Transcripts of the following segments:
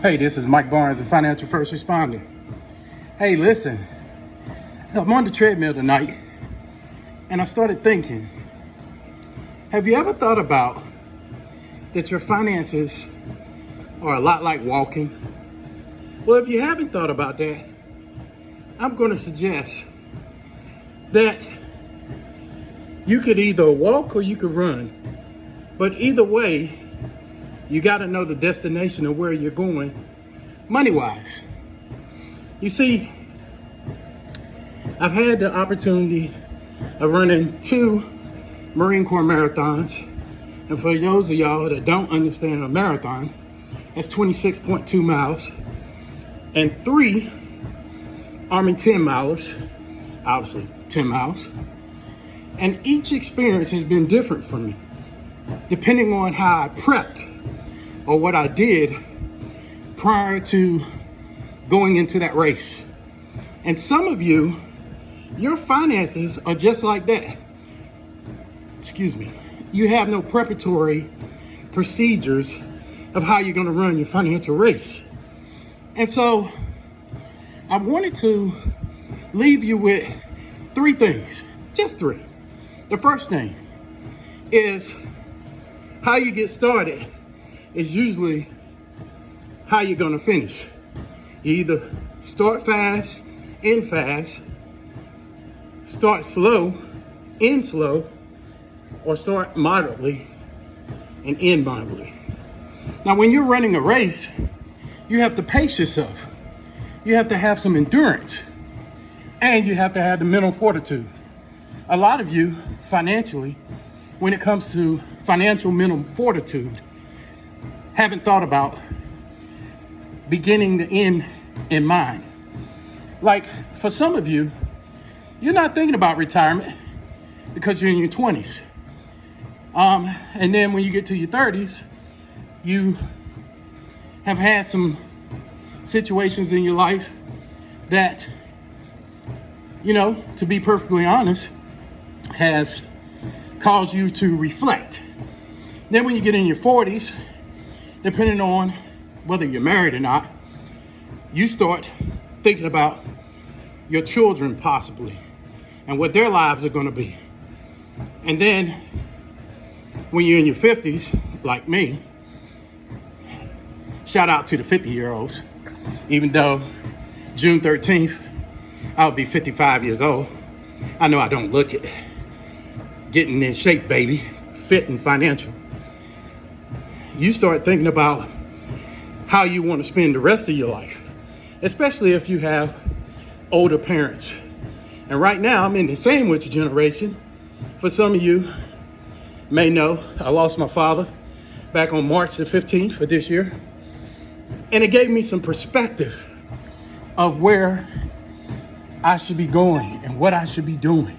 Hey, this is Mike Barnes, a financial first responder. Hey, listen, I'm on the treadmill tonight, and I started thinking, have you ever thought about that your finances are a lot like walking? Well, if you haven't thought about that, I'm going to suggest that you could either walk or you could run. But either way, you got to know the destination of where you're going money-wise. You see, I've had the opportunity of running 2 Marine Corps marathons. And for those of y'all that don't understand a marathon, that's 26.2 miles. And 3 Army 10 milers, obviously 10 miles. And each experience has been different for me, depending on how I prepped or what I did prior to going into that race. And some of you, your finances are just like that. Excuse me. You have no preparatory procedures of how you're going to run your financial race. And so I wanted to leave you with 3 things, just 3. The first thing is how you get started is usually how you're going to finish. You either start fast, end fast, start slow, end slow, or start moderately and end moderately. Now, when you're running a race, you have to pace yourself. You have to have some endurance, and you have to have the mental fortitude. A lot of you, financially, when it comes to financial mental fortitude, haven't thought about beginning the end in mind. Like, for some of you, you're not thinking about retirement because you're in your 20s. And then when you get to your 30s, you have had some situations in your life that, to be perfectly honest, has caused you to reflect. Then when you get in your 40s, depending on whether you're married or not, you start thinking about your children possibly and what their lives are going to be. And then when you're in your 50s, like me, shout out to the 50-year-olds, even though June 13th, I'll be 55 years old. I know I don't look it. Getting in shape, baby, fit and financial. You start thinking about how you want to spend the rest of your life, especially if you have older parents. And right now, I'm in the sandwich generation. For some of you may know, I lost my father back on March the 15th of this year. And it gave me some perspective of where I should be going and what I should be doing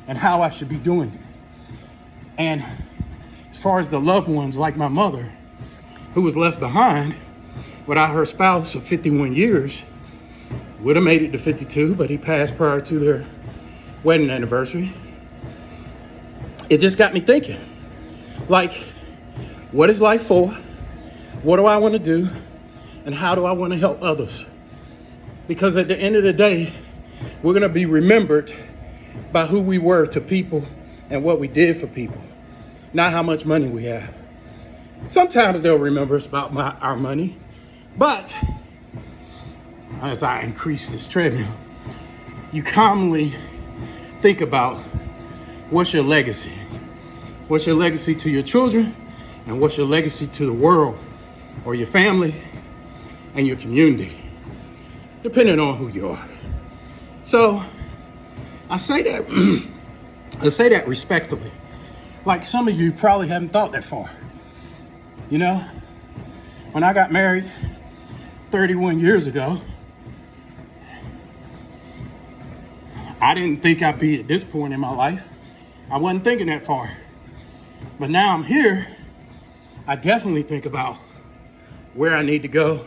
and how I should be doing it. And as far as the loved ones like my mother, who was left behind without her spouse of 51 years, would have made it to 52, but he passed prior to their wedding anniversary. It just got me thinking, like, what is life for? What do I want to do? And how do I want to help others? Because at the end of the day, we're going to be remembered by who we were to people and what we did for people, not how much money we have. Sometimes they'll remember us about our money, but as I increase this treadmill, you commonly think about what's your legacy? What's your legacy to your children? And what's your legacy to the world or your family and your community, depending on who you are. So I say that respectfully. Like, some of you probably haven't thought that far. When I got married 31 years ago, I didn't think I'd be at this point in my life. I wasn't thinking that far. But now I'm here, I definitely think about where I need to go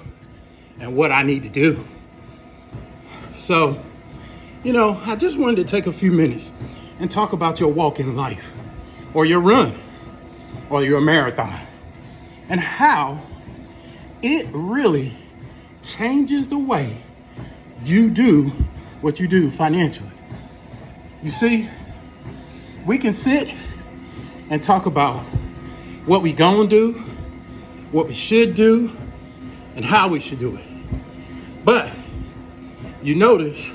and what I need to do. So, I just wanted to take a few minutes and talk about your walk in life, or your run, or your marathon, and how it really changes the way you do what you do financially. You see, we can sit and talk about what we gonna do, what we should do, and how we should do it. But you notice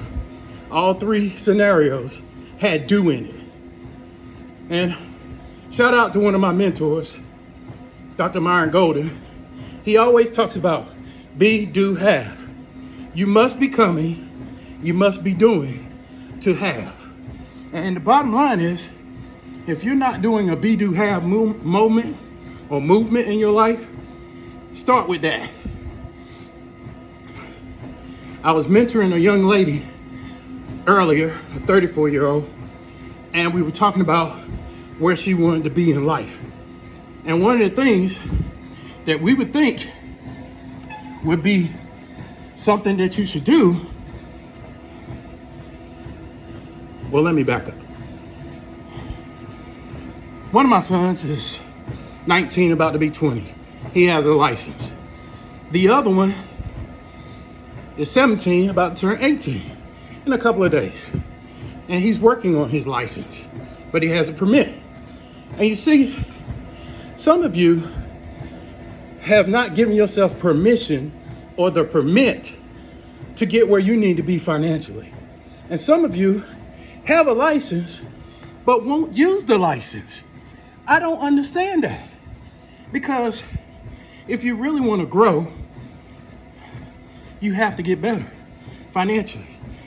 all three scenarios had do in it. And shout out to one of my mentors, Dr. Myron Golden. He always talks about be, do, have. You must be coming, you must be doing to have. And the bottom line is, if you're not doing a be, do, have moment or movement in your life, start with that. I was mentoring a young lady earlier, a 34-year-old, and we were talking about where she wanted to be in life. And one of the things that we would think would be something that you should do. Well, let me back up. One of my sons is 19, about to be 20. He has a license. The other one is 17, about to turn 18 in a couple of days. And he's working on his license, but he has a permit. And you see, some of you have not given yourself permission or the permit to get where you need to be financially. And some of you have a license, but won't use the license. I don't understand that. Because if you really want to grow, you have to get better financially.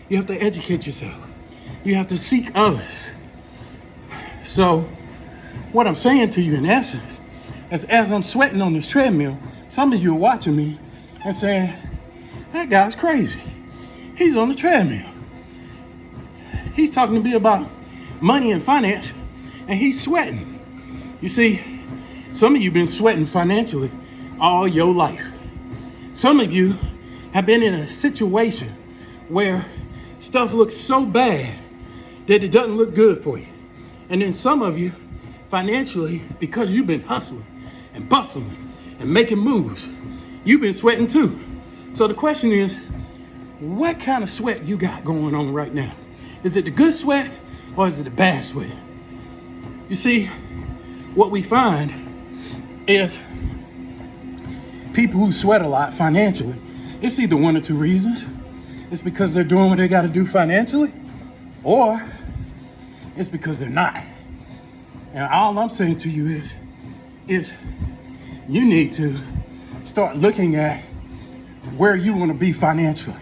You have to educate yourself. You have to seek others. So what I'm saying to you in essence is, as I'm sweating on this treadmill, some of you are watching me and saying, that guy's crazy. He's on the treadmill. He's talking to me about money and finance, and he's sweating. You see, some of you have been sweating financially all your life. Some of you have been in a situation where stuff looks so bad that it doesn't look good for you. And then some of you, financially, because you've been hustling and bustling and making moves, you've been sweating too. So the question is, what kind of sweat you got going on right now? Is it the good sweat or is it the bad sweat? You see, what we find is people who sweat a lot financially, it's either one or two reasons. It's because they're doing what they got to do financially, or it's because they're not. And all I'm saying to you is you need to start looking at where you want to be financially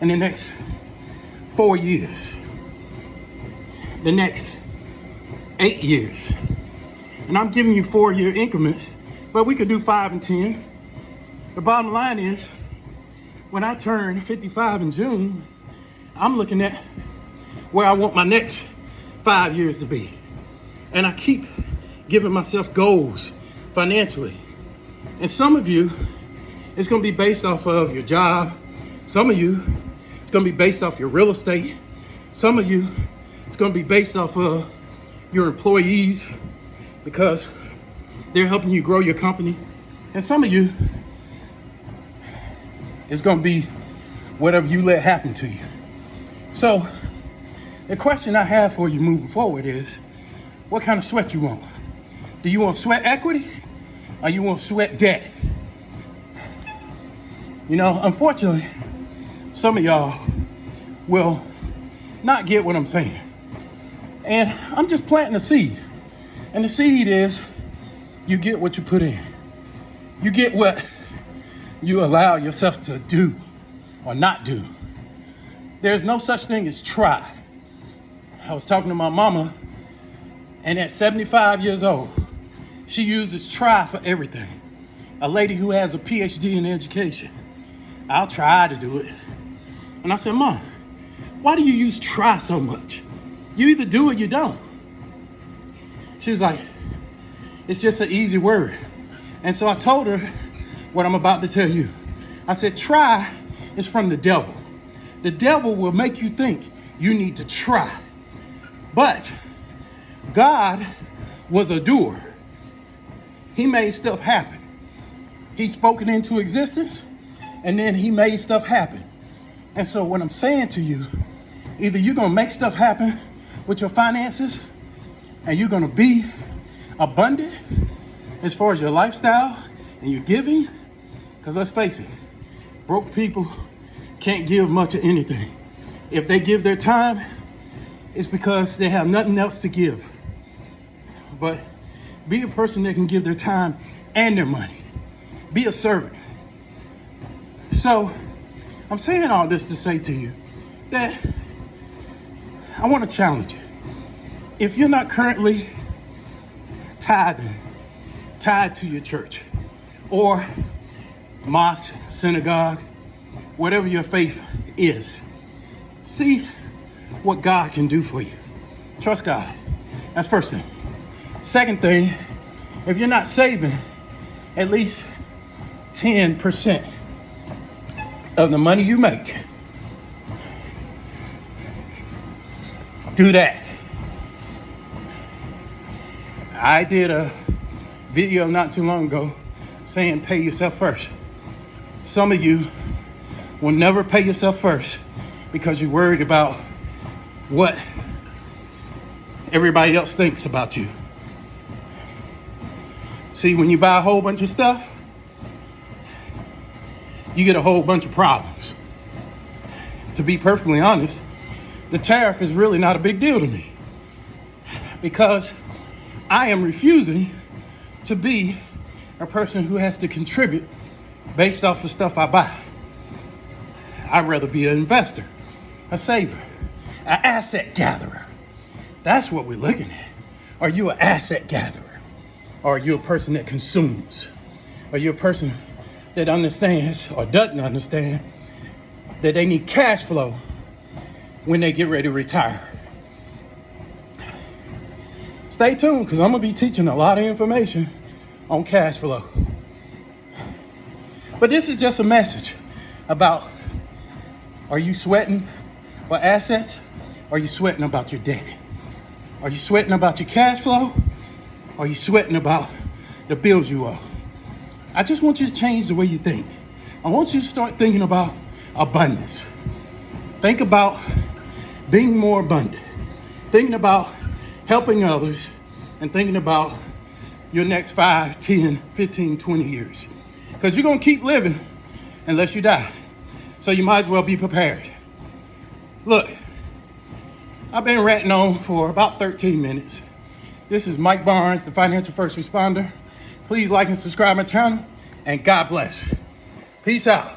in the next 4 years, the next 8 years. And I'm giving you 4-year increments, but we could do 5 and 10. The bottom line is, when I turn 55 in June, I'm looking at where I want my next 5 years to be. And I keep giving myself goals financially. And some of you, it's going to be based off of your job. Some of you, it's going to be based off your real estate. Some of you, it's going to be based off of your employees because they're helping you grow your company. And some of you, it's going to be whatever you let happen to you. So the question I have for you moving forward is, what kind of sweat you want? Do you want sweat equity or you want sweat debt? You know, unfortunately, some of y'all will not get what I'm saying. And I'm just planting a seed. And the seed is, you get what you put in. You get what you allow yourself to do or not do. There's no such thing as try. I was talking to my mama, and at 75 years old, she uses try for everything. A lady who has a PhD in education. I'll try to do it. And I said, Mom, why do you use try so much? You either do or you don't. She was like, it's just an easy word. And so I told her what I'm about to tell you. I said, try is from the devil. The devil will make you think you need to try. But God was a doer. He made stuff happen. He spoke it into existence. and then he made stuff happen. And so what I'm saying to you, either you're gonna make stuff happen with your finances and you're gonna be abundant as far as your lifestyle and your giving, because let's face it, broke people can't give much of anything. If they give their time, it's because they have nothing else to give. But be a person that can give their time and their money. Be a servant. So I'm saying all this to say to you that I want to challenge you. If you're not currently tied to your church or mosque, synagogue, whatever your faith is, see what God can do for you. Trust God. That's first thing. Second thing, if you're not saving at least 10% of the money you make, do that. I did a video not too long ago saying pay yourself first. Some of you will never pay yourself first because you're worried about what everybody else thinks about you. See, when you buy a whole bunch of stuff, you get a whole bunch of problems. To be perfectly honest, the tariff is really not a big deal to me because I am refusing to be a person who has to contribute based off of stuff I buy. I'd rather be an investor, a saver, an asset gatherer. That's what we're looking at. Are you an asset gatherer? Or are you a person that consumes? Are you a person that understands or doesn't understand that they need cash flow when they get ready to retire? Stay tuned, because I'm going to be teaching a lot of information on cash flow. But this is just a message about, are you sweating for assets? Or are you sweating about your debt? Are you sweating about your cash flow? Or are you sweating about the bills you owe? I just want you to change the way you think. I want you to start thinking about abundance. Think about being more abundant. Thinking about helping others, and thinking about your next 5, 10, 15, 20 years. Because you're going to keep living unless you die. So you might as well be prepared. Look, I've been ranting on for about 13 minutes. This is Mike Barnes, the Financial First Responder. Please like and subscribe my channel, and God bless. Peace out.